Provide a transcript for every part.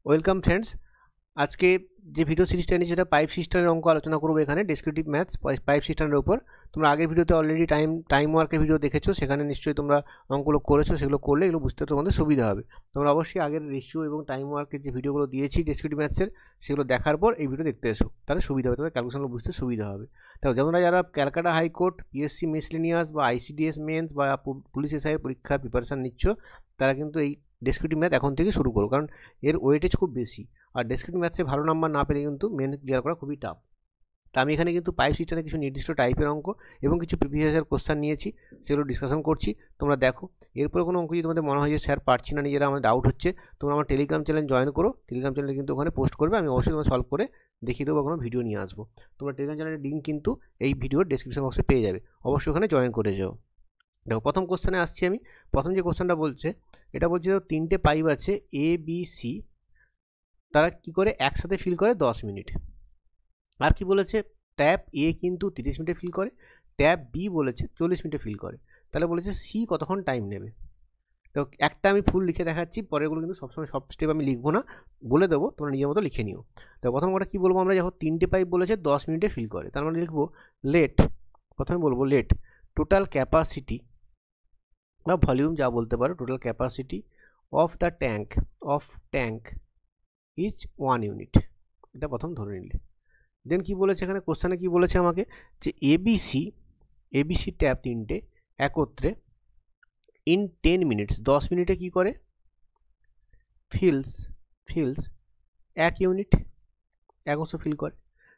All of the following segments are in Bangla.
Welcome friends. আজকে যে ভিডিও সিরিজটা নিয়ে সেটা পাইপ সিস্টেমের অঙ্ক আলোচনা করবো। এখানে ডেসক্রিপটিভ ম্যাথস পাইপ সিস্টেমের উপর। তোমরা আগের ভিডিওতে অলরেডি টাইম ওয়ার্কের ভিডিও দেখেছো, সেখানে নিশ্চয়ই তোমরা অঙ্কগুলো করেছো। সেগুলো করলে এগুলো বুঝতে তোমাদের সুবিধা হবে। তোমরা অবশ্যই আগের রেশিও এবং টাইম ওয়ার্কের যে ভিডিওগুলো দিয়েছি ডেসক্রিপটিভ ম্যাথসের, সেগুলো দেখার পর এই ভিডিও দেখতে এসো, তাহলে সুবিধা হবে, তোমাদের ক্যালকুলেশনগুলো বুঝতে সুবিধা হবে। তাও যেমন যারা ক্যালকাটা হাইকোর্ট, পিএসসি মিসলেনিয়াস বা আইসিডিএস মেন্স বা পুলিশ এসআই পরীক্ষার প্রিপারেশান নিচ্ছ, তারা কিন্তু এই ডেসক্রিপটিভ ম্যাথ এখন থেকে শুরু করো, কারণ এর ওয়েটেজ খুব বেশি। আর ডেসক্রিপটিভ ম্যাথসে ভালো নাম্বার না পেলে কিন্তু মেন ক্লিয়ার করা খুবই টাফ। তা আমি এখানে কিন্তু পাইপ সিস্টেমে কিছু নির্দিষ্ট টাইপের অঙ্ক এবং কিছু প্রিভিয়াস ইয়ার কোশ্চেন নিয়েছি, সেগুলো ডিসকাশন করছি। তোমরা দেখো, এরপরে কোনো অঙ্ক যদি তোমাদের মনে হয় যে স্যার পারছি না, নিজেরা আমার ডাউট হচ্ছে, তোমরা আমার টেলিগ্রাম চ্যানেল জয়েন করো। টেলিগ্রাম চ্যানেলে কিন্তু ওখানে পোস্ট করবে, আমি অবশ্যই তোমার সলভ করে দেখিয়ে দেবো, কোনো ভিডিও নিয়ে আসবো। তোমরা টেলিগ্রাম চ্যানেলের লিঙ্ক কিন্তু এই ভিডিওর ডেসক্রিপশন বক্সে পেয়ে যাবে, অবশ্যই ওখানে জয়েন করে যাও। দেখো, প্রথম কোশ্চেনে আসছি আমি। প্রথম যে কোশ্চেনটা বলছে, এটা বলছে তিনটে পাইপ আছে এ বি সি, তারা কি করে একসাথে ফিল করে 10 মিনিট। আর কি বলেছে, ট্যাপ এ কিন্তু 30 মিনিটে ফিল করে, ট্যাপ বি বলেছে 40 মিনিটে ফিল করে। তাহলে বলেছে সি কতক্ষণ টাইম নেবে। তো একটা আমি ফুল লিখে দেখাচ্ছি, পরেরগুলো কিন্তু সবসময় সব স্টেপ আমি লিখবো না, বলে দেবো, তোমরা নিজের মতো লিখে নিও। তো প্রথম কথা কী বলবো আমরা, যখন তিনটে পাইপ বলেছে 10 মিনিটে ফিল করে, তার মানে লিখবো লেট, প্রথমে বলবো লেট টোটাল ক্যাপাসিটি বা ভলিউম যা বলতে পারো, total capacity of the tank is 1 unit. এটা প্রথম ধরে নিলে। দেন কি বলেছে এখানে কোশ্চেনে, কি বলেছে আমাকে, যে এবিসি ট্যাপ তিনটে একত্রে ইন 10 মিনিটস 10 মিনিটে কি করে, ফিলস 1 ইউনিট, 1 অংশ ফিল করে।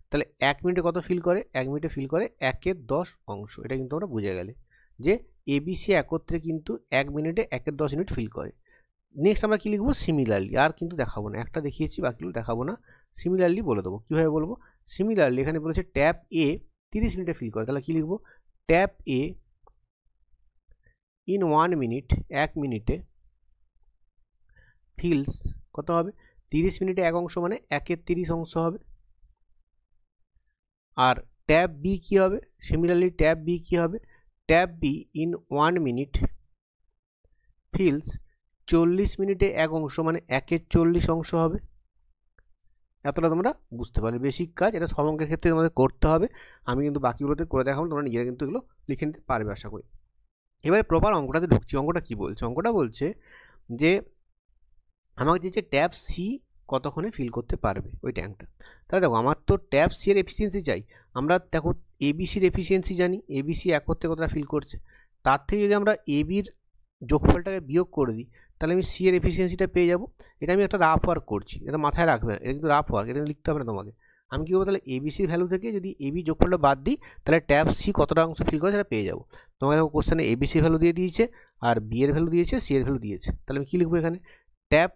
তাহলে 1 মিনিটে কত ফিল করে, 1 মিনিটে ফিল করে 1/10 অংশ। এটা কিন্তু আমরা বুঝে গেলে যে এবিসি একত্রে কিন্তু 1 মিনিটে 1/10 ইউনিট ফিল করে। নেক্সট আমরা কি লিখবো, সিমিলারলি। আর কিন্তু দেখাবো না, একটা দেখিয়েছি, বাকিগুলো দেখাবো না, সিমিলারলি বলে দেবো। কীভাবে বলবো, সিমিলারলি এখানে বলেছে ট্যাপ এ 30 মিনিটে ফিল করে, তাহলে কী লিখবো, ট্যাপ এ ইন 1 মিনিট, 1 মিনিটে ফিলস কত হবে, 30 মিনিটে 1 অংশ মানে 1/30 অংশ হবে। আর ট্যাপ বি কী হবে, সিমিলারলি ট্যাপ বি কী হবে, tap be in 1 minute feels 40 মিনিটে 1 অংশ মানে 1/40 অংশ হবে। এতটা তোমরা বুঝতে পারবে, বেসিক কাজ। এটা সব অঙ্কের ক্ষেত্রে তোমাদের করতে হবে, আমি কিন্তু বাকিগুলোতে করে দেখাবো, তোমরা নিজেরা কিন্তু এগুলো লিখে নিতে পারবে আশা করি। এবারে প্রপার অঙ্কটাতে ঢুকছি। অঙ্কটা কি বলছে, অঙ্কটা বলছে যে আমাকে দিয়েছে ট্যাপ সি কতক্ষণে ফিল করতে পারবে ওই ট্যাঙ্কটা। তাহলে দেখো, আমার তো ট্যাপ সি এর এফিসিয়েন্সি চাই। আমরা দেখো এবিসির এফিসিয়েন্সি জানি, এবিসি একত্রে কতটা ফিল করছে, তার থেকে যদি আমরা এবির যোগফলটাকে বিয়োগ করে দিই, তাহলে আমি সি এর এফিসিয়েন্সিটা পেয়ে যাবো। এটা আমি একটা রাফ ওয়ার্ক করছি, এটা মাথায় রাখবে না, এটা কিন্তু রাফ ওয়ার্ক, এটা লিখতে হবে না তোমাকে। আমি কী করবো, তাহলে এবিসির ভ্যালু থেকে যদি এবি যোগফলটা বাদ দিই, তাহলে ট্যাপ সি কতটা অংশ ফিল করে সেটা পেয়ে যাবো। তোমাকে দেখো কোশ্চেনে এবিসির ভ্যালু দিয়ে দিয়েছে, আর বি এর ভ্যালু দিয়েছে, সি এর ভ্যালু দিয়েছে। তাহলে আমি কী লিখবো এখানে, tap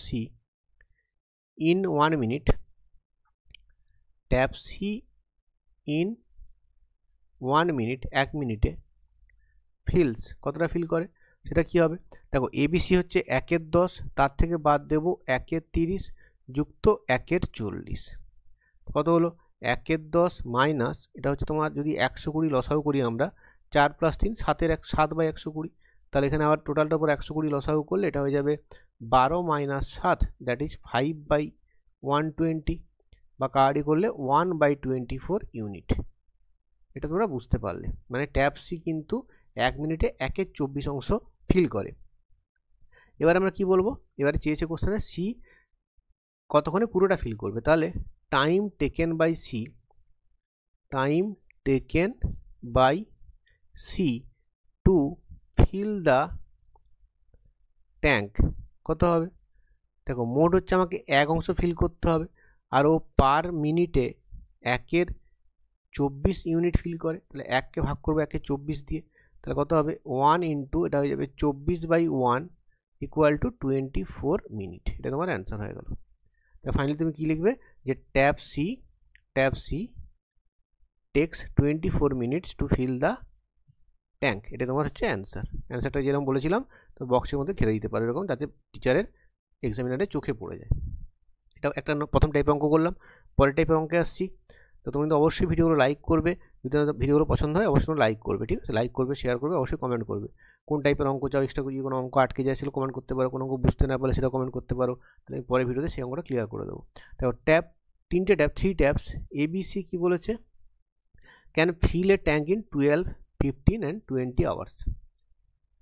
C in 1 minute, tap C in 1 minute, 1 মিনিটে ফিলস কতটা ফিল করে, সেটা কি হবে। দেখো, এবিসি হচ্ছে 1/10, তার থেকে বাদ দেবো 1/30 যুক্ত 1/40, কত হলো 1/10 মাইনাস, এটা হচ্ছে তোমার যদি 120 লসাগু করি আমরা, 4 + 3 7/120। তাহলে এখানে আবার টোটালটার উপর 120 লসাগু করলে এটা হয়ে যাবে 12 - 7, দ্যাট ইজ 5/120, বা কার্ডি করলে 1/24 ইউনিট। এটা তোমরা বুঝতে পারলে, মানে ট্যাপ সি কিন্তু 1 মিনিটে 1/24 অংশ ফিল করে। এবার আমরা কি বলবো, এবারে চেয়েছে কোশ্চেনে সি কতক্ষণে পুরোটা ফিল করবে। তাহলে time taken by C to fill the tank কত হবে। দেখো, মোট হচ্ছে আমাকে 1 অংশ ফিল করতে হবে, আর ও পার মিনিটে 1/24 ইউনিট ফিল করে। তাহলে 1কে ভাগ করবো 1/24 দিয়ে, তাহলে কত হবে 1 ইন্টু, এটা হয়ে যাবে 24/1 = 24 মিনিট। এটা তোমার অ্যান্সার হয়ে গেল। তো ফাইনালি তুমি কি লিখবে, যে tap C takes 24 minutes to fill the tank. এটা তোমার হচ্ছে অ্যান্সারটা যেরকম বলেছিলাম, তো বক্সের মধ্যে ঘিরে দিতে পারো এরকম, যাতে টিচারের এক্সামিনারের চোখে পড়ে যায়। এটা একটা প্রথম টাইপের অঙ্ক করলাম। পরের টাইপের অঙ্কে আসছি। তো তুমি কিন্তু অবশ্যই ভিডিওগুলো লাইক করবে, যদি ভিডিওগুলো পছন্দ হয় অবশ্যই তোমরা লাইক করবে, ঠিক আছে, লাইক করবে, শেয়ার করবে, অবশ্যই কমেন্ট করবে। কোন টাইপের অঙ্ক চাও, এক্সট্রা যদি কোনো অঙ্ক আটকে যায় সেটা কমেন্ট করতে পারো, কোনো অঙ্ক বুঝতে না পারলে সেটা কমেন্ট করতে পারো, তাহলে আমি পরের ভিডিওতে সেই অঙ্কটা ক্লিয়ার করে দেবো। দেখো ট্যাপ, তিনটে ট্যাপ, 3 ট্যাপস ABC কি বলেছে, can fill a tank in 12, 15 and 20 hours.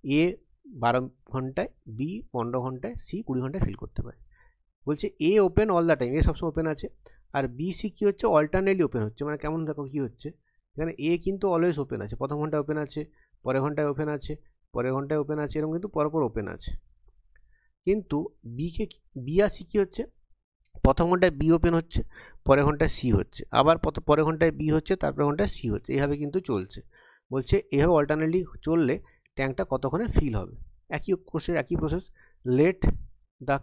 A 12 ঘন্টায়, বি 15 ঘন্টায়, সি 20 ঘন্টায় ফিল করতে পারে। বলছে এ ওপেন অল দ্য টাইম, এ সবসময় ওপেন আছে, আর বি সি কী হচ্ছে অল্টারনেটলি ওপেন হচ্ছে, মানে কেমন দেখো কী হচ্ছে, এখানে এ কিন্তু অলওয়েজ ওপেন আছে, প্রথম ঘন্টায় ওপেন আছে, পরের ঘন্টায় ওপেন আছে, পরের ঘন্টায় ওপেন আছে, এরকম কিন্তু পরপর ওপেন আছে। কিন্তু বি আর সি কী হচ্ছে, প্রথম ঘন্টায় বি ওপেন হচ্ছে, পরের ঘন্টায় সি হচ্ছে, আবার পরের ঘন্টায় বি হচ্ছে, তারপরে ঘন্টায় সি হচ্ছে, এইভাবে কিন্তু চলছে। বলছে এইভাবে অল্টারনেটলি চললে ট্যাঙ্কটা কতক্ষণে ফিল হবে। একই প্রসেস, লেট দ্য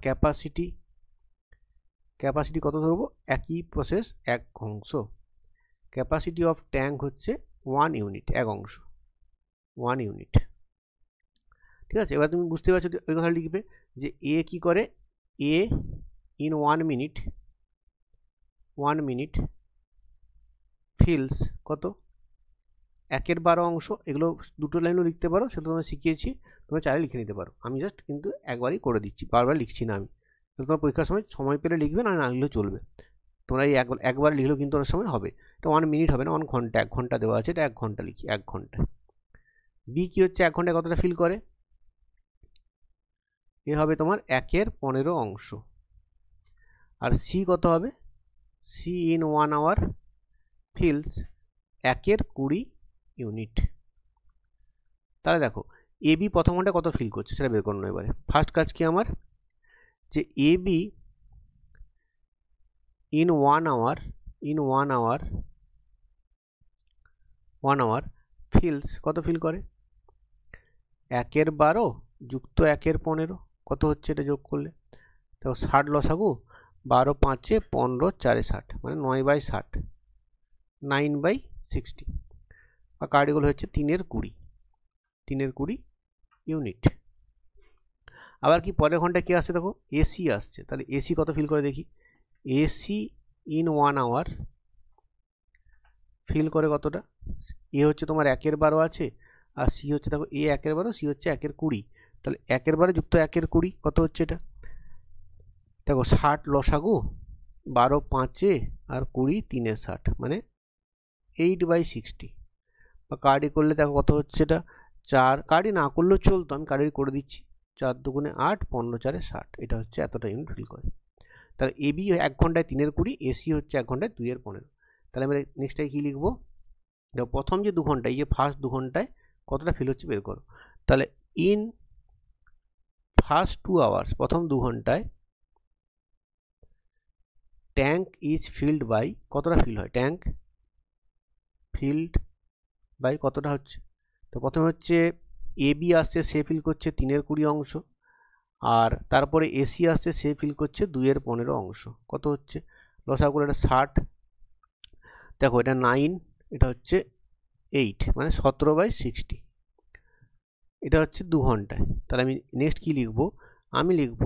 ক্যাপাসিটি কত ধরবো, একই প্রসেস, এক অংশ, ক্যাপাসিটি অফ ট্যাঙ্ক হচ্ছে 1 ইউনিট, এক অংশ, 1 ইউনিট। ঠিক আছে, এবার তুমি বুঝতে পারছো, ওই কথা লিখবে যে এ কি করে, এ ইন 1 মিনিট ফিলস কত, 1/12 অংশ। এগুলো দুটো লাইনও লিখতে পারো, সেটা তোমরা শিখিয়েছি, তোমরা চাইলে লিখে নিতে পারো, আমি জাস্ট কিন্তু একবারই করে দিচ্ছি, বারবার লিখছি না আমি। তোমার পরীক্ষার সময় পেলে লিখবে, না লিখলেও চলবে, তোমরা এই একবার লিখলেও কিন্তু অনেক সময় হবে। এটা 1 মিনিট হবে না, 1 ঘন্টা, 1 ঘন্টা দেওয়া আছে, এটা 1 ঘন্টা লিখি, 1 ঘন্টা। বি কি হচ্ছে 1 ঘন্টায় কতটা ফিল করে, এ হবে তোমার 1/15 অংশ। আর সি কত হবে, C in 1 hour fills 1/20 unit. তাহলে দেখো এ বি প্রথম ঘন্টায় কত ফিল করছে সেটা বের করুন। এবারে ফার্স্ট কাজ কি আমার, যে A be in 1 hour feels কত ফিল করে, 1/12 যুক্ত 1/15 কত হচ্ছে, এটা যোগ করলে দেখো 60 লসাগু, 12 5 15 4 60, মানে 9/60, 9/60, আর কার্ডিগুলো হচ্ছে 3/20 ইউনিট। আবার কি পরের ঘন্টায় কি আসছে দেখো, এসি আসছে, তাহলে এসি কত ফিল করে দেখি, এসি ইন 1 আওয়ার ফিল করে কতটা, এ হচ্ছে তোমার 1/12 আছে, আর সি হচ্ছে দেখো এ 1/12, সি হচ্ছে 1/20, তাহলে 1/12 যুক্ত 1/20 কত হচ্ছে, এটা দেখো 60 লসাগু, 12 5 আর 20 3/60, মানে 8/60, বা কার্ডি করলে দেখো কত হচ্ছে, এটা 4, কার্ডি না করলেও চলতো, আমি কার্ডি করে দিচ্ছি, 4 2 8 15 4 60, এটা হচ্ছে এতটা ইউনিট ফিল করে। তাহলে এ বি 1 ঘন্টায় 3/20, এসি হচ্ছে 1 ঘন্টায় 2/15। তাহলে আমরা নেক্সটটাই কী লিখবো, দেখো প্রথম যে 2 ঘন্টায়, এই যে ফার্স্ট 2 ঘন্টায় কতটা ফিল হচ্ছে বের করো। তাহলে ইন ফার্স্ট 2 আওয়ার্স, প্রথম 2 ঘন্টায় ট্যাঙ্ক ইজ ফিল্ড বাই, কতটা ফিল হয়, ট্যাঙ্ক ফিল্ড বাই কতটা হচ্ছে, তো প্রথমে হচ্ছে এ বি আসছে, সে ফিল করছে 3/20 অংশ, আর তারপরে এসি আসছে, সে ফিল করছে 2/15 অংশ, কত হচ্ছে, লসাগু এটা 60, দেখো এটা 9, এটা হচ্ছে 8, মানে 17/60, এটা হচ্ছে 2 ঘন্টায়। তাহলে আমি নেক্সট কি লিখব, আমি লিখব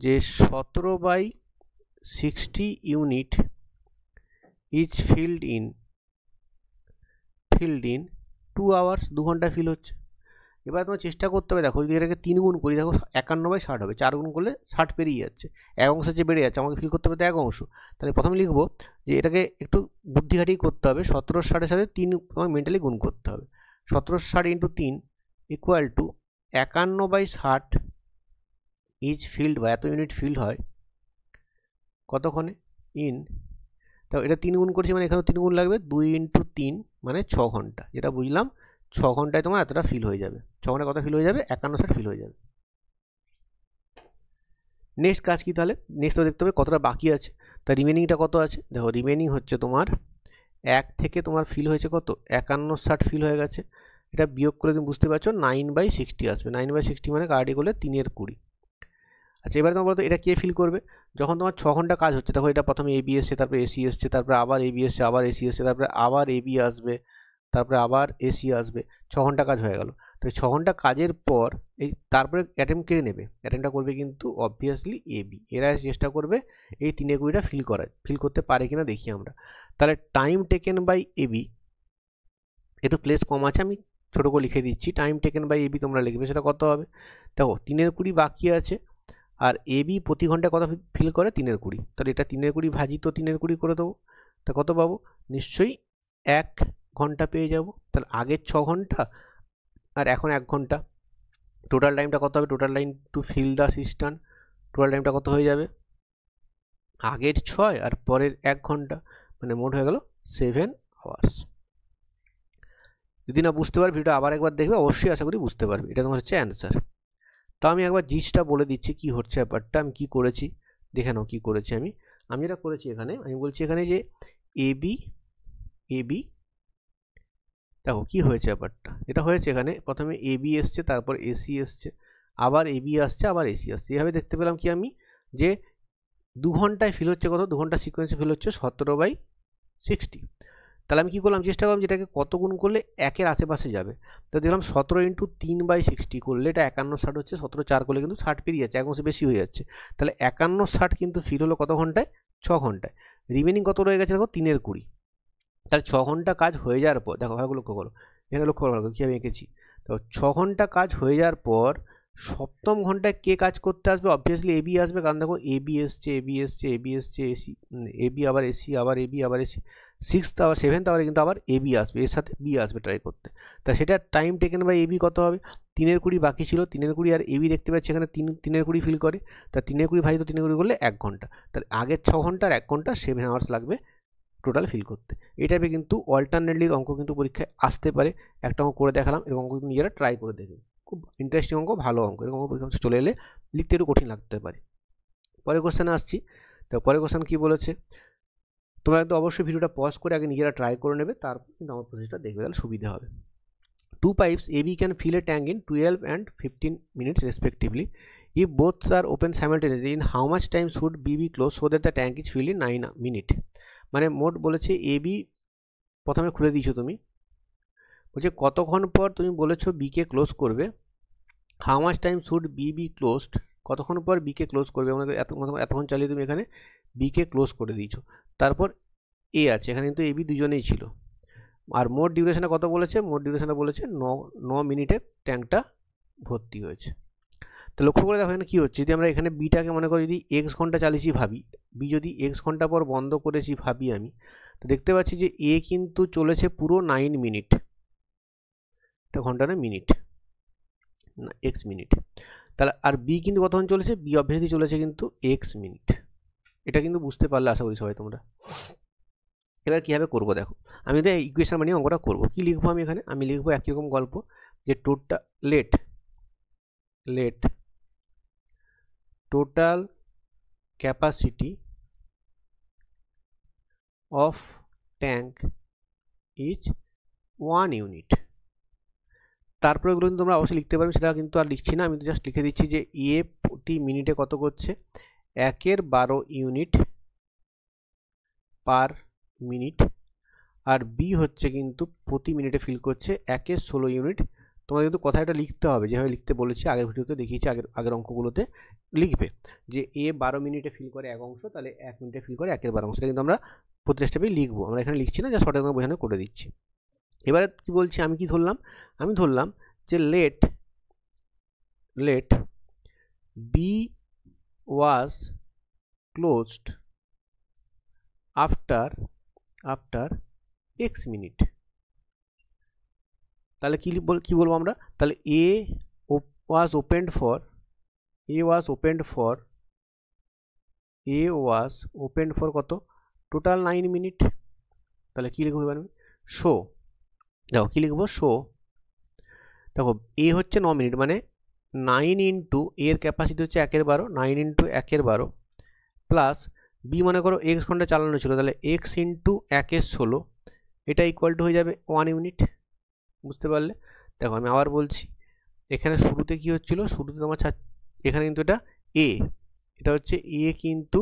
যে 17/60 unit is filled in 2 hours, 2 ঘন্টায় ফিল হচ্ছে। এবার তোমার চেষ্টা করতে হবে, দেখো যদি এটাকে 3 গুণ করি, দেখো 51/60 হবে, 4 গুণ করলে 60 পেরিয়ে যাচ্ছে, 1 অংশের যে বেড়ে যাচ্ছে, আমাকে ফিল করতে হবে তো 1 অংশ। তাহলে প্রথমে লিখবো যে এটাকে একটু বুদ্ধি খাটিয়ে করতে হবে, 1760 সাথে 3 তোমার মেন্টালি গুণ করতে হবে, 1760 × 3 ইকুয়াল টু 51/60 ইজ ফিল্ড বা এত ইউনিট ফিল্ড হয় কতক্ষণে, ইন, তো এটা 3 গুণ করছি, মানে এখানেও 3 গুণ লাগবে, 2 × 3 মানে 6 ঘন্টা, যেটা বুঝলাম 6 ঘন্টায় তোমার এতটা ফিল হয়ে যাবে, 6 ঘন্টায় কত ফিল হয়ে যাবে, 51/60 ফিল হয়ে যাবে। নেক্সট কাজ কি, তাহলে নেক্সট তো দেখতে হবে কতটা বাকি আছে, তা রিমেনিংটা কত আছে, দেখো রিমেনিং হচ্ছে তোমার 1 থেকে তোমার ফিল হয়েছে কত, 51/60 ফিল হয়ে গেছে, এটা বিয়োগ করে তুমি বুঝতে পারছো 9/60 আসবে, 9/60 মানে কার্ডি করলে 3/20। আচ্ছা এবারে তোমার বলতো এটা কে ফিল করবে, যখন তোমার 6 ঘন্টা কাজ হচ্ছে, দেখো এটা প্রথমে এবি এসছে, তারপরে এসি এসছে, তারপরে আবার এবি এসছে, আবার এসি এসছে, তারপরে আবার এবি আসবে, তারপরে আবার এসি আসবে, 6 ঘন্টা কাজ হয়ে গেল। তো এই 6 ঘন্টা কাজের পর এই তারপরে অ্যাটেম্প কে নেবে, অ্যাটেম্পটা করবে কিন্তু অবভিয়াসলি এবি, এরা চেষ্টা করবে এই 3/20টা ফিল করতে পারে কিনা দেখি আমরা। তাহলে টাইম টেকেন বাই এবি, একটু প্লেস কম আছে, আমি ছোটো করে লিখে দিচ্ছি, টাইম টেকেন বাই এবি তোমরা লিখবে, সেটা কত হবে? দেখো 3/20 বাকি আছে, আর এবি প্রতি ঘন্টায় কত ফিল করে? 3/20, তাহলে এটা 3/20 ভাজিত 3/20 করে দেবো, তা কত পাবো? নিশ্চয়ই 1 ঘন্টা পেয়ে যাব। তাহলে আগের 6 ঘন্টা আর এখন 1 ঘন্টা, টোটাল টাইমটা কত হবে? Total time to fill the system, total টাইমটা কত হয়ে যাবে? আগের 6 আর পরের 1 ঘন্টা, মানে মোট হয়ে গেল 7 আওয়ার্স। যদি না বুঝতে পারবে ভিডিও আবার একবার দেখবে, অবশ্যই আশা করি বুঝতে পারবে। এটা তোমার হচ্ছে অ্যান্সার। তো আমি একবার জিসটা বলে দিচ্ছি কি হচ্ছে ব্যাপারটা, আমি কি করেছি দেখে নাও কি করেছি আমি যেটা করেছি এখানে, আমি বলছি এখানে যে এবি দেখো কি হয়েছে ব্যাপারটা, যেটা হয়েছে এখানে প্রথমে এবি এসছে, তারপর এসি এসছে, আবার এবি আসছে, আবার এসি আসছে। এইভাবে দেখতে পেলাম কি আমি, যে 2 ঘন্টায় ফিল হচ্ছে কত? 2 ঘন্টা সিকোয়েন্সে ফিল হচ্ছে 17/60। তাহলে আমি কী করলাম, চেষ্টা করলাম যেটাকে কত গুণ করলে 1-এর আশেপাশে যাবে। তো দেখলাম 17 × 3/60 করলে এটা 51-60 হচ্ছে, 17-4 করলে কিন্তু 60 পেরিয়ে যাচ্ছে, 1 মাসে বেশি হয়ে যাচ্ছে। তাহলে 51-60 কিন্তু ফিল হলো কত ঘন্টায়? 6 ঘন্টায়। রিমেনিং কত রয়ে গেছে দেখো? 3/20। তাহলে 6 ঘন্টা কাজ হয়ে যাওয়ার পর, দেখো ভালো লক্ষ্য করো, এখানে লক্ষ্য করো কীভাবে এঁকেছি। তো 6 ঘন্টা কাজ হয়ে যাওয়ার পর 7ম ঘন্টায় কে কাজ করতে আসবে? অবভিয়াসলি এবি আসবে, কারণ দেখো এবি এসছে, এসি, এবি আবার এসি, আবার এবি আবার এসি, 6th আবার 7th আবার কিন্তু আবার এবি আসবে, এর সাথে বি আসবে ট্রাই করতে। তা সেটা টাইম টেকেন বাই এবি কত হবে? 3/20 বাকি ছিল, 3/20 আর এবি দেখতে পাচ্ছি এখানে 3/20 ফিল করে, তা 3/20 ভাজিত 3/20 করলে 1 ঘন্টা। তাহলে আগের 6 ঘন্টা আর 1 ঘন্টা 7 আওয়ার্স লাগবে টোটাল ফিল করতে। এই টাইপে কিন্তু অল্টারনেটলির অঙ্ক কিন্তু পরীক্ষায় আসতে পারে। একটা অঙ্ক করে দেখালাম, এরকম অঙ্ক কিন্তু নিজেরা ট্রাই করে দেখবে, খুব ইন্টারেস্টিং অঙ্ক, ভালো অঙ্ক। এরকম অঙ্ক পরীক্ষা চলে এলে লিখতে একটু কঠিন লাগতে পারে। পরের কোশ্চেনে আসছি। তো পরের কোশ্চেন কী বলেছে, তোমরা কিন্তু অবশ্যই ভিডিওটা পজ করে আগে নিজেরা ট্রাই করে নেবে, তারপর কিন্তু আমার প্রসেসটা দেখবে, তাহলে সুবিধা হবে। 2 pipes AB can fill a tank in 12 and 15 minutes respectively. If both are open simultaneously, in how much time should B be closed so that the tank is filled in 9 minutes? মানে মোট বলেছে এবি প্রথমে খুলে দিয়েছো তুমি, বলছে কতক্ষণ পর তুমি বলেছো বিকে ক্লোজ করবে। How much time should be closed, কতক্ষণ পর বিকে ক্লোজ করবে, আমাকে এতক্ষণ চালিয়ে তুমি এখানে বিকে ক্লোজ করে দিয়েছো। তারপর এ আছে, এখানে কিন্তু এবি দুজনেই ছিল। আর মোট ডিউরেশনটা কত বলেছে? মোট ডিউরেশনটা বলেছে 9 মিনিটে ট্যাঙ্কটা ভর্তি হয়েছে। তো লক্ষ্য করে দেখো এখানে কী হচ্ছে, যদি আমরা এখানে বিটাকে মনে করি যদি এক্স ঘন্টা চালিয়েছি ভাবি, বি যদি এক্স ঘন্টা পর বন্ধ করেছি ভাবি আমি, তো দেখতে পাচ্ছি যে এ কিন্তু চলেছে পুরো 9 মিনিট, এটা ঘন্টা না মিনিট, না এক্স মিনিট। তাহলে আর বি কিন্তু কতক্ষণ চলেছে? বি অবভিয়াসলি চলেছে কিন্তু এক্স মিনিট। এটা কিন্তু বুঝতে পারলে আশা করি সবাই তোমরা। এবার কীভাবে করবো দেখো, আমি তো ইকুয়েশন বানিয়ে অঙ্কটা করবো। কী লিখবো আমি এখানে? আমি লিখবো একই রকম গল্প, যে total capacity of tank is 1 unit. তারপরে এগুলো কিন্তু তোমরা অবশ্যই লিখতে পারবে, সেটা কিন্তু আর লিখছি না, আমি তো জাস্ট লিখে দিচ্ছি যে এ প্রতি মিনিটে কত করছে? 1/12 ইউনিট পার মিনিট, আর বি হচ্ছে কিন্তু প্রতি মিনিটে ফিল করছে 1/16 ইউনিট। তোমাদের কিন্তু কথা এটা লিখতে হবে, যেভাবে লিখতে বলেছি আগের ভিডিওতে দেখিয়েছি, আগের অঙ্কগুলোতে লিখবে যে এ 12 মিনিটে ফিল করে 1 অংশ, তাহলে 1 মিনিটে ফিল করে 1/12 অংশ। সেটা কিন্তু আমরা প্রতিটা স্টেপেই লিখবো, আমরা এখানে লিখছি না, যা সঠিক বোঝানো করে দিচ্ছি। এবারে কি বলছি, আমি কি ধরলাম? আমি ধরলাম যে let B was closed after X minute. তাহলে কি বলবো আমরা? তাহলে এ ওয়াজ ওপেন্ড ফর কত? Total 9 minute. তাহলে কি লিখবো এবার আমি? শো, দেখো কি লিখবো? শো, দেখো এ হচ্ছে 9 মিনিট, মানে 9 ইন্টু এর ক্যাপাসিটি হচ্ছে 1/12, 9 ইন্টু 1/12 প্লাস বি মনে করো এক্স ঘন্টা চালানো ছিল, তাহলে এক্স ইন্টু 1/16, এটা ইকুয়াল টু হয়ে যাবে 1 ইউনিট। বুঝতে পারলে? দেখো আমি আবার বলছি, এখানে শুরুতে কি হচ্ছিল? শুরুতে তোমার এখানে কিন্তু এটা হচ্ছে এ কিন্তু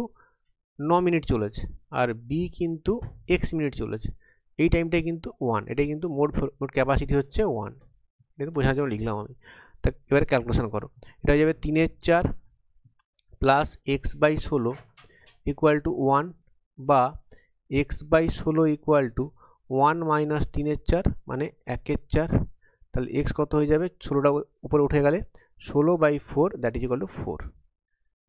9 মিনিট চলেছে, আর বি কিন্তু এক্স মিনিট চলেছে, এই টাইমটাই কিন্তু 1, এটাই কিন্তু মোট ক্যাপাসিটি হচ্ছে 1। এটা বোঝার জন্য লিখলাম আমি। তা এবারে ক্যালকুলেশন করো, এটা হয়ে যাবে 3/4 প্লাস x/16 ইকুয়াল টু 1, বা x/16 ইকুয়াল টু 1 মাইনাস 3/4 মানে 1/4। তা তাহলে এক্স কত হয়ে যাবে, 16টা উপরে উঠে গেলে 16/4 দ্যাট ইজ ইকুয়াল টু 4।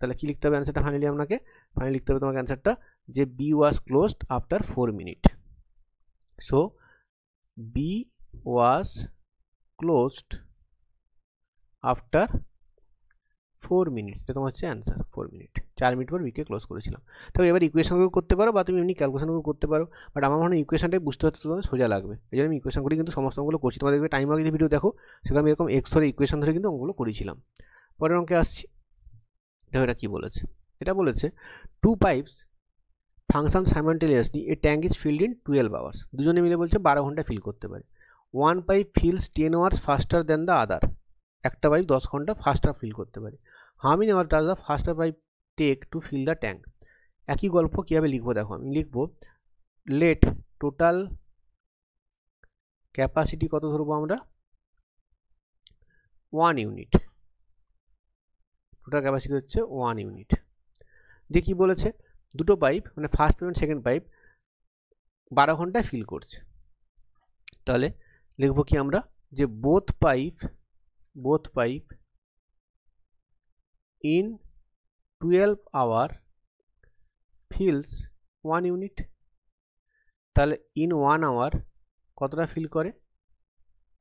তাহলে কি লিখতে হবে অ্যান্সারটা ফাইনালি আপনাকে? ফাইনালি লিখতে হবে তোমাকে অ্যান্সারটা যে B was closed after 4 minute. So B was closed after 4 minute, এটা তোমার হচ্ছে অ্যান্সার। 4 মিনিট, 4 মিনিট পর বিকে ক্লোজ করেছিলাম। তবে এবার ইকুয়েশনগুলো করতে পারো বা তুমি এমনি ক্যালকুলেশনগুলো করতে পারো, বাট আমার মনে হয় ইকুয়েশনটাই বুঝতে হতে তোমাদের সোজা লাগবে, এই জন্য আমি ইকুয়েশন করে কিন্তু সমস্ত অঙ্কগুলো করছি। তোমাদের টাইম ওয়ার্ক যদি ভিডিও দেখো সেখানে আমি এরকম এক্স ধরে ইকুয়েশন ধরে কিন্তু অঙ্কগুলো করেছিলাম। পরের অঙ্কে আসছি, দেখো এটা কী বলেছে। এটা বলেছে 2 pipes function simultaneously a tank is filled in 12 hours. দুজনে মিলে বলছে 12 ঘন্টা ফিল করতে পারে। 1 pipe fills 10 hours faster than the other. একটা পাইপ 10 ঘন্টা ফাস্টার ফিল করতে পারে। How many hour does the faster pipe take to fill the tank. একই গল্প কীভাবে লিখবো দেখো, আমি লিখবো লেট টোটাল ক্যাপাসিটি কত ধরবো আমরা, 1 ইউনিট। টোটাল ক্যাপাসিটি হচ্ছে 1 ইউনিট। দিয়ে কী বলেছে, দুটো পাইপ মানে ফার্স্ট পাইপ সেকেন্ড পাইপ 12 ঘন্টায় ফিল করছে। তাহলে লিখবো কি আমরা, যে both pipe in 12 hour fills 1 unit. তাহলে ইন 1 আওয়ার কতটা ফিল করে,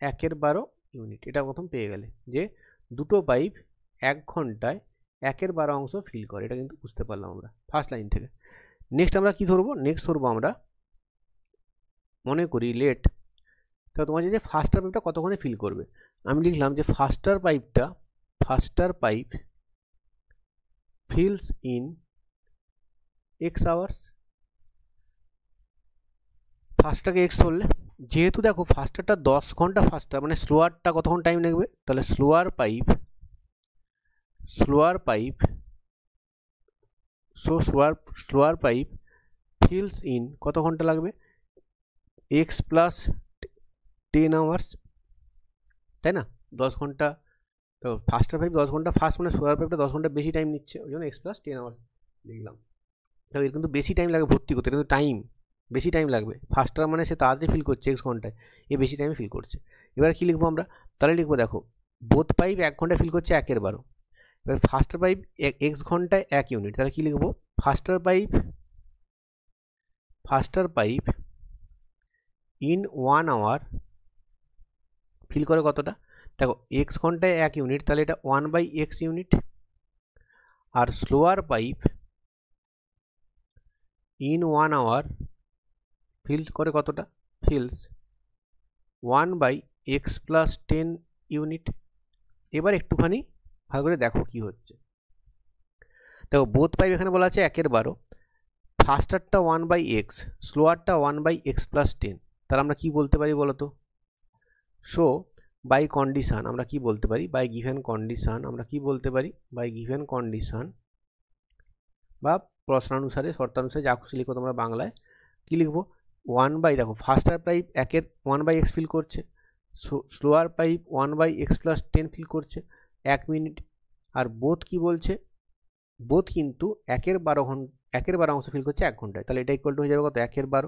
1/12 ইউনিট। এটা প্রথম পেয়ে গেলে যে দুটো পাইপ 1 ঘন্টায় 1/12 অংশ ফিল করে, এটা কিন্তু বুঝতে পারলাম আমরা ফার্স্ট লাইন থেকে। নেক্সট আমরা কি ধরবো, নেক্সট ধরবো আমরা মনে করি লেট, তো তোমার যে ফাস্টার পাইপটা কতক্ষণে ফিল করবে, আমি লিখলাম যে faster pipe fills in x hours. ফাস্টারকে এক্স ধরলে, যেহেতু দেখো ফাস্টারটা 10 ঘন্টা ফাস্টার মানে স্লোয়ারটা কতক্ষণ টাইম লাগবে, তাহলে স্লোয়ার পাইপ ফিলস ইন কত ঘন্টা লাগবে, এক্স প্লাস 10 আওয়ার্স, তাই না? 10 ঘন্টা, তো ফাস্টার পাইপ 10 ঘন্টা ফাস্ট মানে স্লোয়ার পাইপটা 10 ঘন্টা বেশি টাইম নিচ্ছে, ওই জন্য এক্স প্লাস 10 আওয়ার্স লিখলাম। তো এর কিন্তু বেশি টাইম লাগে ভর্তি করতে, কিন্তু বেশি টাইম লাগবে। ফাস্টার মানে সে তাড়াতাড়ি ফিল করছে এক্স ঘন্টায়, এ বেশি টাইমে ফিল করছে। এবার কি লিখবো আমরা, তাহলে লিখবো দেখো বোথ পাইপ 1 ঘন্টায় ফিল করছে 1/12। এবার ফাস্টার পাইপ এক্স ঘন্টায় 1 ইউনিট, তাহলে কি লিখবো, faster pipe in 1 hour fill করে কতটা, দেখো এক্স ঘন্টায় 1 ইউনিট, তাহলে এটা 1/x ইউনিট। আর slower pipe in 1 hour fill করে কতটা, ফিলস 1/x প্লাস 10 ইউনিট। এবার একটুখানি ভালো করে দেখো কি হচ্ছে, দেখো বোথ পাইপ এখানে বলা আছে 1/12, ফাস্টারটা 1/x, স্লোয়ারটা 1/x প্লাস 10। তাহলে আমরা কি বলতে পারি বলো তো, সো বাই কন্ডিশান আমরা কি বলতে পারি, বাই গিভেন কন্ডিশান বা প্রশ্নানুসারে শর্তানুসারে যা খুশি লিখো তোমরা বাংলায়, কি লিখবো, 1/, দেখো ফাস্টার পাইপ 1/x ফিল করছে, slower pipe 1/x plus 10 fill করছে 1 মিনিট। আর বোথ কি বলছে, বোথ কিন্তু 1/12 অংশ ফিল করছে 1 ঘন্টায়, তাহলে এটা ইকুয়াল টু হয়ে যাবে কত, 1/12।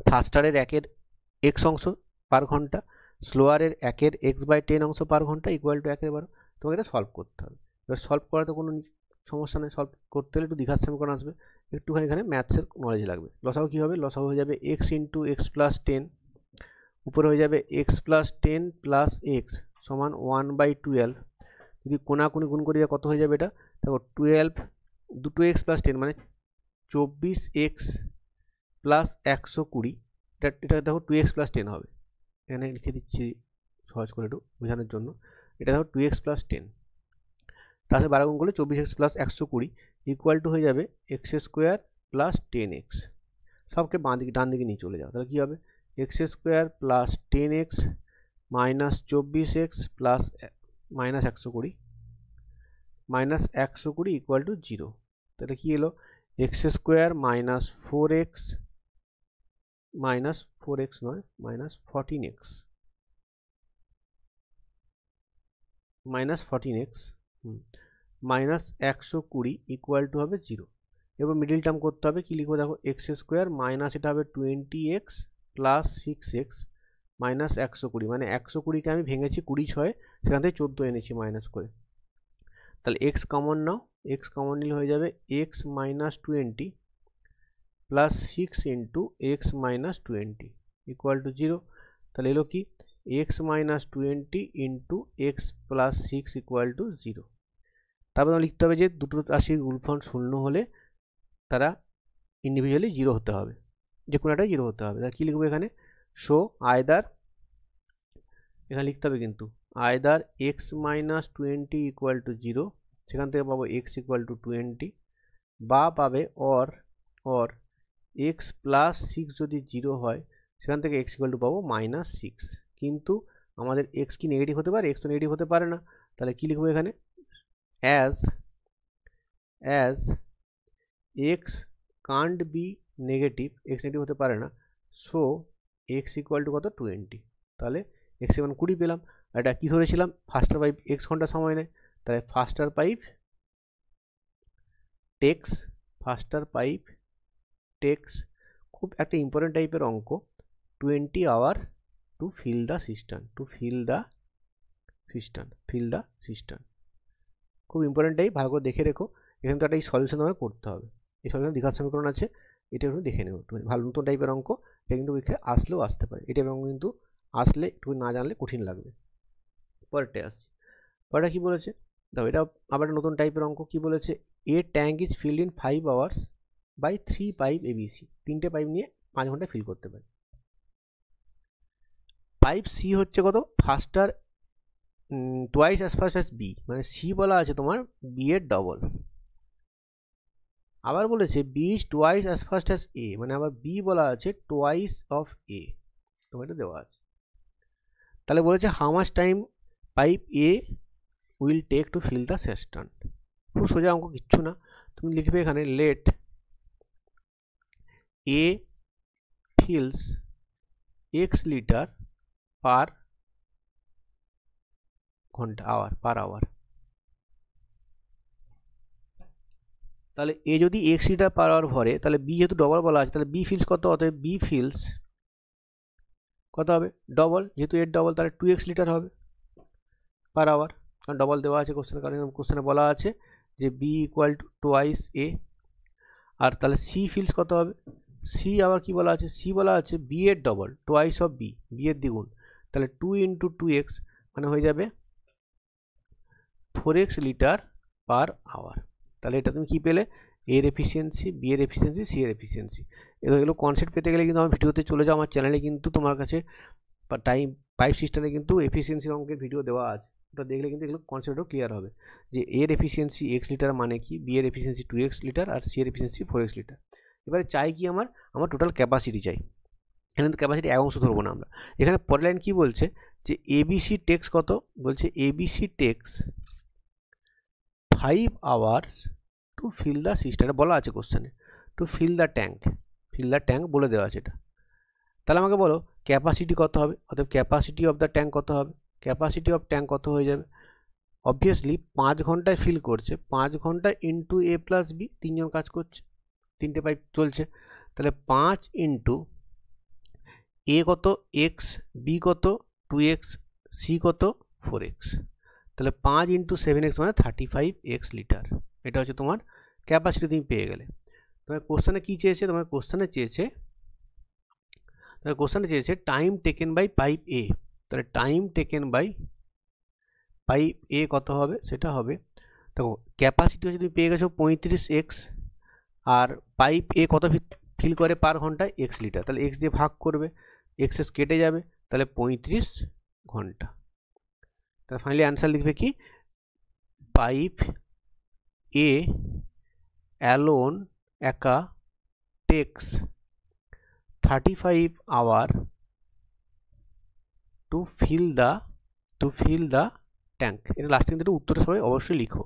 ফাস্টারের 1/x অংশ পার ঘন্টা, স্লোয়ারের 1/x/10 অংশ পার ঘন্টা ইকুয়াল টু 1/12। তোমাকে এটা সলভ করতে হবে। এবার সলভ করাতে কোনো সমস্যা নেই, সলভ করতে হলে একটু দ্বিঘাত সমীকরণ আসবে, একটুখানি এখানে ম্যাথসের নলেজ লাগবে। লসাগু কী হবে, লসাগু হয়ে যাবে x ইন্টু এক্স প্লাস 10, উপরে হয়ে যাবে x প্লাস 10 প্লাস এক্স সমান 1/12। যদি কোনাকুনি গুণ করি কত হয়ে যাবে, এটা দেখো 12, দুটো x প্লাস 10 মানে 24x প্লাস 120, এটা দেখো 2x প্লাস 10 হবে, এখানে লিখে দিচ্ছি সহজ করে একটু বোঝানোর জন্য। এটা দেখো 2x প্লাস 10, তার সাথে 12 গুণ করলে 24x প্লাস 120 ইকুয়াল টু হয়ে যাবে x² প্লাস 10x। সবকে ডান দিকে নিয়ে চলে যাও, তাহলে কী হবে, x² plus 10x minus 24x plus minus 120 equal to 0। তাহলে কী এলো, x² minus 4x minus 14x minus 120 equal to হবে 0। এবার মিডিল টার্ম করতে হবে, কি লিখবো দেখো, x² মাইনাস এটা হবে 20x প্লাস 6x মাইনাস 120, মানে 120কে আমি ভেঙেছি 20 ছয়ে, সেখান থেকে 14 এনেছি মাইনাস করে। তাহলে এক্স কমন নাও, এক্স কমন নিলে হয়ে যাবে x minus 20 plus 6 into x minus 20 equal to 0। তাহলে এলো কি x minus 20 into x plus 6 equal to 0। তারপর লিখতে হবে যে দুটো রাশির গুণফল শূন্য হলে তারা ইন্ডিভিজুয়ালি 0 হতে হবে, যে কোনো একটা 0 হতে হবে। তাহলে কী লিখবো এখানে, শো আয়দার, এখানে লিখতে হবে কিন্তু আয়দার এক্স মাইনাস 20 ইকুয়াল টু 0, সেখান থেকে পাবো এক্স ইকুয়াল টু 20, বা পাবে অর এক্স প্লাস 6 যদি 0 হয় সেখান থেকে এক্স ইকুয়াল টু পাবো মাইনাস 6। কিন্তু আমাদের এক্স কি নেগেটিভ হতে পারে? এক্স তো নেগেটিভ হতে পারে না। তাহলে কী লিখবো এখানে, as x can't be negative, x negative হতে পারে না, সো এক্স ইকুয়াল টু কত 20। তাহলে এক্স এর মান 20 পেলাম। আর এটা কী ধরেছিলাম, ফাস্টার পাইপ এক্স ঘন্টা সময় নেয়, তাহলে ফাস্টার পাইপ টেক্স খুব একটা ইম্পর্টেন্ট টাইপের অঙ্ক, 20 hour to fill the system, খুব ইম্পর্টেন্ট টাইপ, ভালো করে দেখে রেখো। এখানে তো একটা এই সলিউশন আমাকে করতে হবে, এই সলিউশন দ্বিঘাত সমীকরণ আছে, এটা একটু দেখে নেব। ভালো নতুন টাইপের অঙ্ক, এটা কিন্তু পরীক্ষায় আসলেও আসতে পারে, এটা অঙ্ক কিন্তু আসলে একটু না জানলে কঠিন লাগবে। পরেরটায় আসছি, পরেরটা কী বলেছে, দেখো এটা আবার নতুন টাইপের অঙ্ক। কী বলেছে, a tank is filled in 5 hours by 3 pipe ABC, 3টে পাইপ নিয়ে 5 ঘন্টায় ফিল করতে পারে। পাইপ সি হচ্ছে কত, faster twice as fast as B, মানে সি বলা আছে তোমার বি এর ডবল। আবার বলেছে B is twice as fast as A, মানে আবার বি বলা আছে টুয়াইস অফ এ, তোমার এটা দেওয়া আছে। তাহলে বলেছে how much time pipe A will take to fill the system. খুব সোজা অঙ্ক, কিচ্ছু না, তুমি লিখবে এখানে let A fills x litre per ঘন্টা, পার আওয়ার। তাহলে এ যদি x লিটার পার আওয়ার ভরে, তাহলে বি যেহেতু ডবল বলা আছে, তাহলে বি ফিলস কত, অতএব বি ফিলস কত হবে, ডবল, যেহেতু এর ডবল তাহলে 2x লিটার হবে পার আওয়ার, কারণ ডবল দেওয়া আছে কোশ্চেনে, কারণ কোশ্চেনে বলা আছে যে বি ইকুয়াল টু টুয়াইস এ। আর তাহলে সি ফিলস কত হবে, সি আবার কি বলা আছে, সি বলা আছে বি এর double, twice of B, B এর দ্বিগুণ, তাহলে 2 ইন্টু 2x মানে হয়ে যাবে 4x লিটার পার আওয়ার। তাহলে এটা তুমি কি পেলে, এর এফিসিয়েন্সি, বি এর এফিসিয়েন্সি, সি এর এফিসিয়েন্সি। এগুলো কনসেপ্ট পেতে গেলে কিন্তু আমার ভিডিওতে চলে যাও, আমার চ্যানেলে কিন্তু তোমার কাছে পাইপ সিস্টেমে কিন্তু এফিসিয়েন্সি অঙ্কের ভিডিও দেওয়া আছে, ওটা দেখলে কিন্তু এগুলো কনসেপ্টও ক্লিয়ার হবে যে এর এফিসিয়েন্সি x লিটার মানে কি, বি এর এফিসিয়েন্সি 2x লিটার, আর সি এর এফিসিয়েন্সি 4x লিটার। এবারে চাই কি, আমার টোটাল ক্যাপাসিটি চাই। এখানে তো ক্যাপাসিটি এক অংশ ধরবো না আমরা। এখানে পরের লাইন কি বলছে যে এবিসি টেক্স কত, বলছে ABC takes 5 hours to fill the system, এটা বলা আছে কোশ্চেনে, টু ফিল দ্য ট্যাঙ্ক বলে দেওয়া আছে এটা। তাহলে আমাকে বলো ক্যাপাসিটি কত হবে, অর্থাৎ ক্যাপাসিটি অফ দ্য ট্যাঙ্ক কত হবে, ক্যাপাসিটি অফ ট্যাঙ্ক কত হয়ে যাবে, অবভিয়াসলি 5 ঘন্টায় ফিল করছে, 5 ঘন্টা ইন্টু এ প্লাস বি, 3জন কাজ করছে, 3টে পাইপ চলছে, তাহলে 5 ইন্টু এ কত এক্স, বি কত 2x, সি কত 4x, তাহলে 5 ইন্টু 7x মানে 35x লিটার। এটা হচ্ছে তোমার ক্যাপাসিটি, তুমি পেয়ে গেলে। তোমার কোশ্চেনে কী চেয়েছে, তোমার কোশ্চেনে চেয়েছে টাইম টেকেন বাই পাইপ এ, তাহলে টাইম টেকেন বাই পাইপ এ কত হবে, সেটা হবে, দেখো ক্যাপাসিটি হচ্ছে তুমি পেয়ে গেছো 35x, আর পাইপ এ কত ফিল করে পার ঘন্টায় x লিটার, তাহলে x দিয়ে ভাগ করবে, x কেটে যাবে, তাহলে 35 ঘন্টা। তাহলে ফাইনালি অ্যান্সার লিখবে কি, পাইপ এ অ্যালোন একা takes 35 hour to fill the tank. এটা লাস্টে কিন্তু উত্তরটা সবাই অবশ্যই লিখো,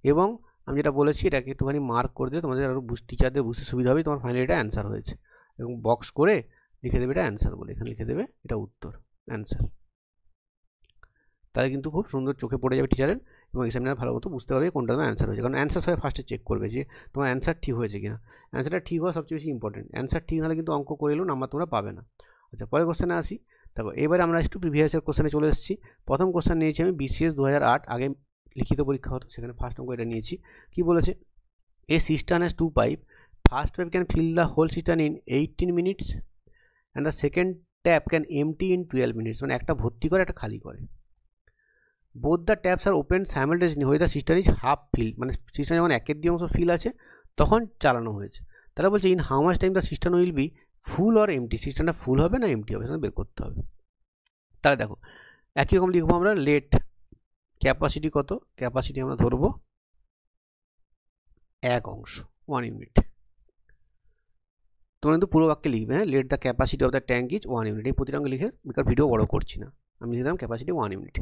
এবং আমি যেটা বলেছি এটাকে একটুখানি মার্ক করে দিয়ে তোমাদের আরও টিচারদের বুঝতে সুবিধা হবে, তোমার ফাইনালি এটা অ্যান্সার হয়েছে, এবং বক্স করে লিখে দেবে এটা অ্যান্সার বলে, এখানে লিখে দেবে এটা উত্তর অ্যান্সার। তাহলে কিন্তু খুব সুন্দর চোখে পড়ে যাবে টিচারের, এবং এক্সামিনার ভালো মতো বুঝতে পারবে কোনটা তোমার অ্যান্সার হয়েছে, কারণ অ্যান্সার সবাই ফার্স্টে চেক করবে যে তোমার অ্যান্সার ঠিক হয়েছে কিনা। অ্যান্সারটা ঠিক হওয়া সবচেয়ে বেশি ইম্পর্টেন্ট, অ্যান্সার ঠিক হলে কিন্তু অঙ্ক করে এলেও নাম্বার তোমরা পাবে না। আচ্ছা, পরের কোশ্চেনে আসি। দেখো এবারে আমরা একটু প্রিভিয়াসের কোশ্চেনে চলে এসেছি। প্রথম কোশ্চেন নিয়েছি আমি BCS 2008, আগে লিখিত পরীক্ষা হতো, সেখানে ফার্স্ট অঙ্ক এটা নিয়েছি। কি বলেছে, a cistern has 2 pipe, first pipe can fill the whole cistern in 18 minutes and the second tap can empty in 12 minutes, মানে একটা ভর্তি করে একটা খালি করে। Both the taps are open simultaneously হয়ে the cistern is half fill, মানে সিস্টার যখন একের দিয়ে অংশ ফিল আছে তখন চালানো হয়েছে। তাহলে বলছে in how much time the sister will be full or empty, সিস্টেমটা ফুল হবে না এমটি হবে সেটা বের করতে হবে। তাহলে দেখো একই রকম লিখবো আমরা, লেট ক্যাপাসিটি কত, ক্যাপাসিটি আমরা ধরবো 1 অংশ 1 ইউনিট। তোমরা কিন্তু পুরো বাক্যে লিখবে, হ্যাঁ, let the capacity of the tank is 1 unit, এই প্রতিটা অঙ্ক লিখে, বিকজ ভিডিও বড় করছি না, আমি লিখলাম ক্যাপাসিটি 1 ইউনিট।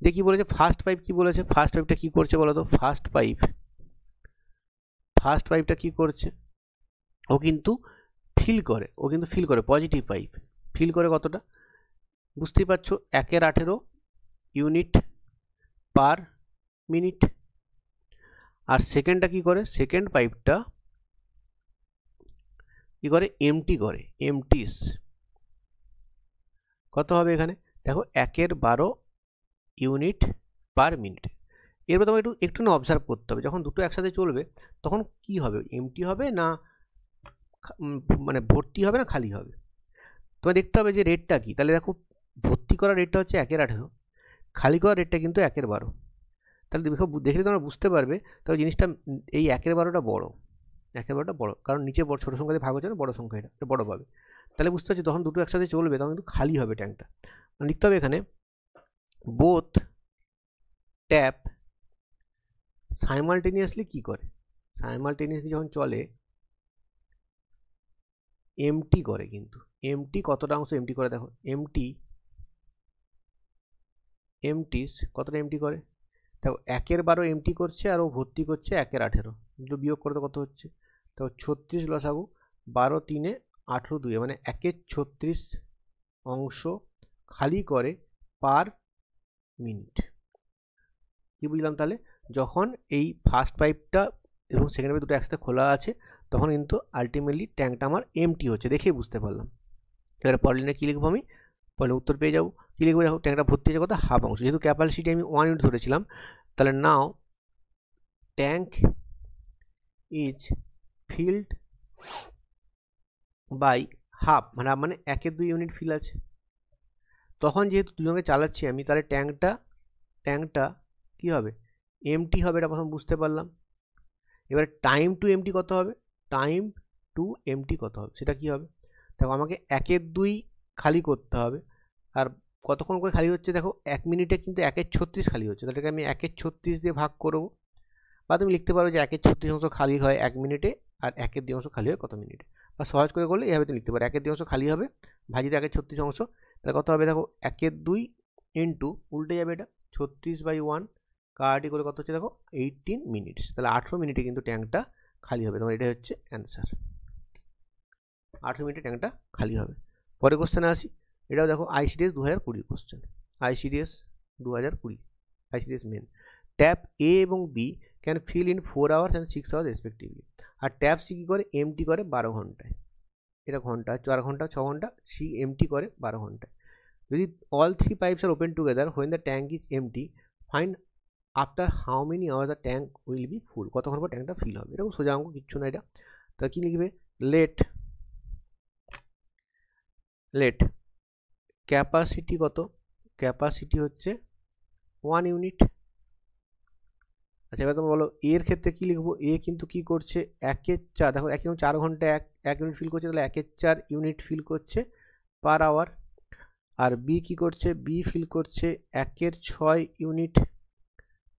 দিয়ে কী বলেছে, ফার্স্ট পাইপ কী বলেছে, ফার্স্ট পাইপটা কী করছে বলো তো, ফার্স্ট পাইপটা কী করছে, ও কিন্তু ফিল করে, পজিটিভ পাইপ ফিল করে কতটা বুঝতেই পারছো, 1/18 ইউনিট পার মিনিট। আর সেকেন্ডটা কী করে, সেকেন্ড পাইপটা কী করে, এমটিস কত হবে এখানে দেখো 1/12 ইউনিট পার মিনিট। এরপর তোমাকে একটু না অবজার্ভ করতে হবে, যখন দুটো একসাথে চলবে তখন কি হবে, এমটি হবে না মানে ভর্তি হবে না খালি হবে। তোমায় দেখতে হবে যে রেটটা কি, তাহলে দেখো ভর্তি করার রেটটা হচ্ছে 1/18, খালি করার রেটটা কিন্তু 1/12। তাহলে দেখলে তোমরা বুঝতে পারবে, তবে জিনিসটা এই 1/12টা বড়, 1/12টা বড়, কারণ নিচে বড় ছোটো সংখ্যা দিয়ে ভাগ হচ্ছে না, বড় সংখ্যা এটা বড় পাবে। তাহলে বুঝতে পারছি যখন দুটো একসাথে চলবে তখন কিন্তু খালি হবে ট্যাঙ্কটা। লিখতে হবে এখানে বোথ ট্যাপ সাইমালটেনিয়াসলি কি করে, সাইমালটেনিয়াসলি যখন চলে এমটি করে, কিন্তু এমটি কতটা অংশ এমটি করে দেখো, এমটিস কতটা এমটি করে দেখো 1/12 এমটি করছে আর ও ভর্তি করছে 1/18, দুটো বিয়োগ করতে কত হচ্ছে তো 36 লসাগু 12 3 18 2, মানে 1/36 অংশ খালি করে পার মিনিট। কি বুঝলাম তাহলে, যখন এই ফার্স্ট পাইপটা এবং সেকেন্ড পাইপ দুটো একসাথে খোলা আছে তখন কিন্তু আলটিমেটলি ট্যাঙ্কটা আমার এমটি হচ্ছে, দেখেই বুঝতে পারলাম। এবারে পরের লাইনে কী লিখবো, আমি পরে উত্তর পেয়ে যাবো। কী লিখবো দেখো, ট্যাঙ্কটা ভর্তি হচ্ছে কত, হাফ অংশ, যেহেতু ক্যাপাসিটি আমি 1 ইউনিট ধরেছিলাম, তাহলে now tank is filled by half, মানে 1/2 ইউনিট ফিল আছে। তখন যেহেতু দুজনকে চালাচ্ছি আমি, তাহলে ট্যাঙ্কটা কী হবে, এমটি হবে, এটা প্রথম বুঝতে পারলাম। এবারে টাইম টু এমটি কত হবে, সেটা কি হবে দেখো, আমাকে 1/2 খালি করতে হবে। আর কতক্ষণ করে খালি হচ্ছে দেখো, 1 মিনিটে কিন্তু 1/36 খালি হচ্ছে, তাহলে আমি 1/36 দিয়ে ভাগ করবো, বা তুমি লিখতে পারো যে 1/36 অংশ খালি হয় 1 মিনিটে আর 1/2 অংশ খালি হয় কত মিনিটে, বা সহজ করে করলে এইভাবে তুমি লিখতে পারো 1/2 অংশ খালি হবে ভাজিতে 1/36 অংশ, তাহলে কত হবে দেখো 1/2 ইন্টু উল্টে যাবে এটা 36/1 কাটি করে কত হচ্ছে দেখো 18 মিনিটস, তাহলে 18 মিনিটে কিন্তু ট্যাঙ্কটা খালি হবে। তোমার এটা হচ্ছে অ্যান্সার, 18 মিনিটে ট্যাঙ্কটা খালি হবে। পরে কোশ্চেনে আসি, এটাও দেখো ICDS 2020 question, ICDS 2020, ICDS main. Tap A এবং B can fill in 4 hours and 6 hours respectively. আর ট্যাপ সি কী করে, এমটি করে 12 ঘন্টায়, এটা ঘন্টা 4 ঘন্টা 6 ঘন্টা, সি এমটি করে 12 ঘন্টায়। যদি all 3 pipes are open together when the tank is empty, find after how many hour the tank will be full, কতক্ষণ পর ট্যাঙ্কটা ফিল হবে। এরকম সোজা অঙ্ক কিচ্ছু না এটা। তা কী লিখবে, লেট ক্যাপাসিটি কত, ক্যাপাসিটি হচ্ছে 1 ইউনিট। আচ্ছা এবার তোমরা বলো এর ক্ষেত্রে কী লিখবো, এ কিন্তু কী করছে 1/4, দেখো 4 ঘন্টায় 1 ইউনিট ফিল করছে, তাহলে 1/4 ইউনিট ফিল করছে পার আওয়ার। আর বি কী করছে, বি ফিল করছে 1/6 ইউনিট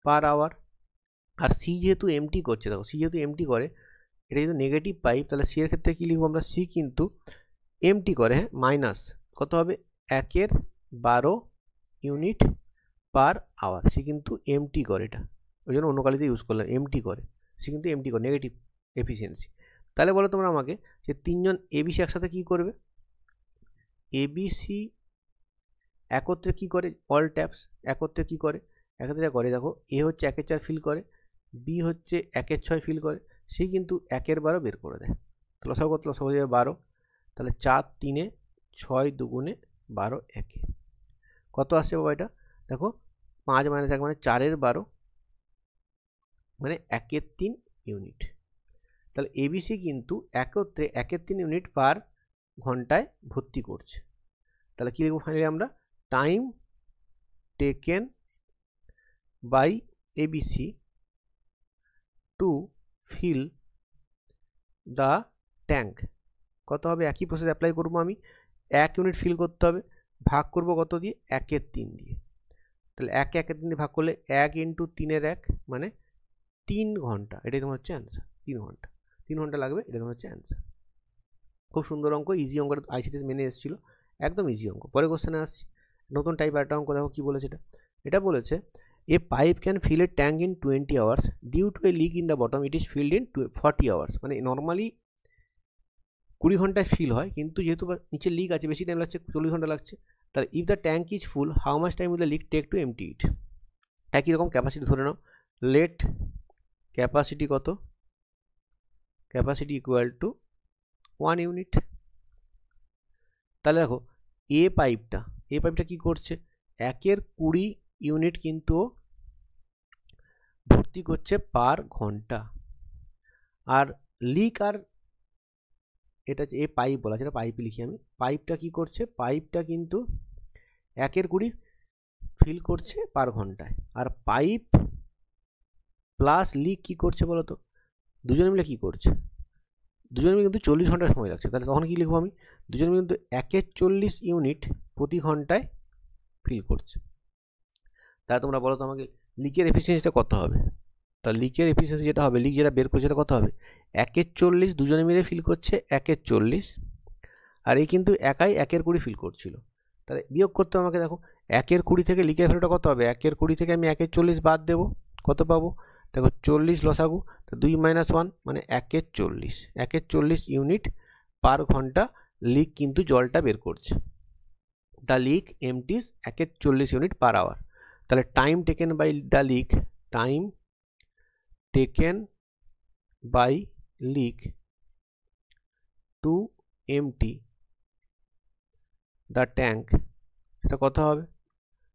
পার আওয়ার। আর সি যেহেতু এমটি করছে, দেখো সি যেহেতু এমটি করে, এটা যেহেতু নেগেটিভ পাইপ, তাহলে সি এর ক্ষেত্রে কী লিখবো আমরা, সি কিন্তু এমটি করে, হ্যাঁ, মাইনাস কত হবে 1/12 ইউনিট পার আওয়ার, সি কিন্তু এমটি করে, এটা ওই জন্য অন্য কালিতে ইউজ করলাম, এমটি করে, সি কিন্তু এমটি করে, নেগেটিভ এফিসিয়েন্সি। তাহলে বলো তোমরা আমাকে যে তিনজন এবিসি একসাথে কী করবে, এবিসি একত্রে কী করে, অল ট্যাপস একত্রে কী করে, একত্রে যা করে দেখো, এ হচ্ছে 1/4 ফিল করে, বি হচ্ছে 1/6 ফিল করে, সি কিন্তু 1/12 বের করে দেয়। তো লসাগু কত, লসাগু হয়ে যাবে 12, তাহলে 4 3 6 2 12 একে কত আসছে বাবা? এটা দেখো 5 - 1 মানে 4 12 মানে 1 3 ইউনিট। তাহলে এবিসি কিন্তু একত্রে 1 3 ইউনিট পার ঘন্টায় ভর্তি করছে। তাহলে কি লিখবো ফাইনালি আমরা? Time taken by ABC to fill the tank কত হবে? একই প্রসেস অ্যাপ্লাই করবো আমি। 1 ইউনিট ফিল করতে হবে, ভাগ করব কত দিয়ে? 1 3 দিয়ে। তাহলে 1 1 3 দিয়ে ভাগ করলে 1 × 3 1 মানে 3 ঘন্টা। এটাই তোমার হচ্ছে অ্যান্সার। 3 ঘন্টা, 3 ঘন্টা লাগবে, এটা তোমার হচ্ছে অ্যান্সার। খুব সুন্দর অঙ্ক, ইজি অঙ্ক, আইসিডিএস মেনে এসেছিলো, একদম ইজি অঙ্ক। পরে কোশ্চেনে আসছি, নতুন টাইপ একটা অঙ্ক। দেখো কি বলেছে এটা। এটা বলেছে a pipe can fill a tank in 20 hours due to a leak in the bottom it is filled in 40 hours. মানে নর্মালি 20 ঘন্টায় ফিল হয়, কিন্তু যেহেতু নিচে লিক আছে বেশি টাইম লাগছে, 40 ঘন্টা লাগছে। তাহলে if the tank is full how much time will the leak take to empty it. একই রকম ক্যাপাসিটি ধরে নাও, লেট ক্যাপাসিটি কত? Capacity equal to 1 unit. তাহলে দেখো এ পাইপটা কি করছে? 1 20 ইউনিট কিন্তু ভর্তি করছে পার ঘন্টা। আর লিক আর এটা এ পাইপ বলা আছে, এটা পাইপে লিখি আমি। পাইপটা কি করছে? পাইপটা কিন্তু 1 20 ফিল করছে পার ঘন্টায়। আর পাইপ প্লাস লিক কি করছে বলো তো? দুজনে মিলে কি করছে? দুজনে মিলে কিন্তু 40 ঘন্টা সময় লাগছে। তাহলে তখন কি লিখবো আমি? দুজনে মিলে কিন্তু 1 40 ইউনিট প্রতি ঘন্টায় ফিল করছে। তাহলে তোমরা বলো তো আমাকে লিকের এফিসিয়েন্সিটা কত হবে? তা লিকের এফিসিয়েন্সি যেটা হবে, লিক যেটা বের করছে সেটা কত হবে? 1 40 দুজনে মিলে ফিল করছে 1 40, আর এই কিন্তু একাই 1 20 ফিল করছিল। তাহলে বিয়োগ করতে আমাকে, দেখো 1 20 থেকে লিকের ভ্যালুটা কত হবে? 1 20 থেকে আমি 1 40 বাদ দেবো, কত পাবো? দেখো 40 লসাগু, তো 2 - 1 মানে 1 40। 1 40 ইউনিট পার ঘন্টা লিক কিন্তু জলটা বের করছে। The leak empties 1 40 unit per hour. তাহলে time taken by the leak, time taken by leak to empty the tank, সেটা কত হবে?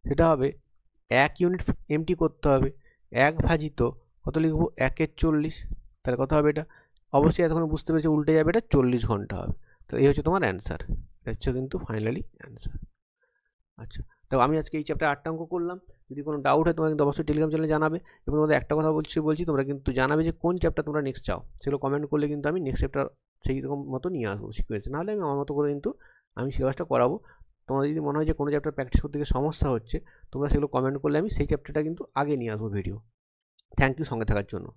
সেটা হবে 1 ইউনিট এমটি করতে হবে, 1 ভাজিত কত লিখবো? 1 40। তাহলে কত হবে এটা? অবশ্যই এতক্ষণ বুঝতে পেরেছো, উল্টে যাবে, এটা 40 ঘন্টা হবে। তো এই হচ্ছে তোমার অ্যান্সার, এটা হচ্ছে কিন্তু ফাইনালি অ্যান্সার। আচ্ছা, তো আমি আজকে এই চ্যাপ্টার 8টা অঙ্ক করলাম। যদি কোনো ডাউট হয় তোমরা কিন্তু অবশ্যই টেলিগ্রাম চ্যানেলে জানাবে। এবং তোমাদের একটা কথা বলছি তোমরা কিন্তু জানাবে যে কোন চ্যাপ্টার তোমরা নেক্সট চাও, সেগুলো কমেন্ট করলে কিন্তু আমি নেক্সট চ্যাপ্টার সেই রকম মতো নিয়ে আসবো সিকুয়েন্স। নাহলে আমি আমার মতো করে কিন্তু আমি সিলেবাসটা করাবো। তোমাদের যদি মনে হয় যে কোনো চ্যাপ্টার প্র্যাকটিস করতে গিয়ে সমস্যা হচ্ছে, তোমরা সেগুলো কমেন্ট করলে আমি সেই চ্যাপ্টারটা কিন্তু আগে নিয়ে আসবো ভিডিও। থ্যাংক ইউ সঙ্গে থাকার জন্য।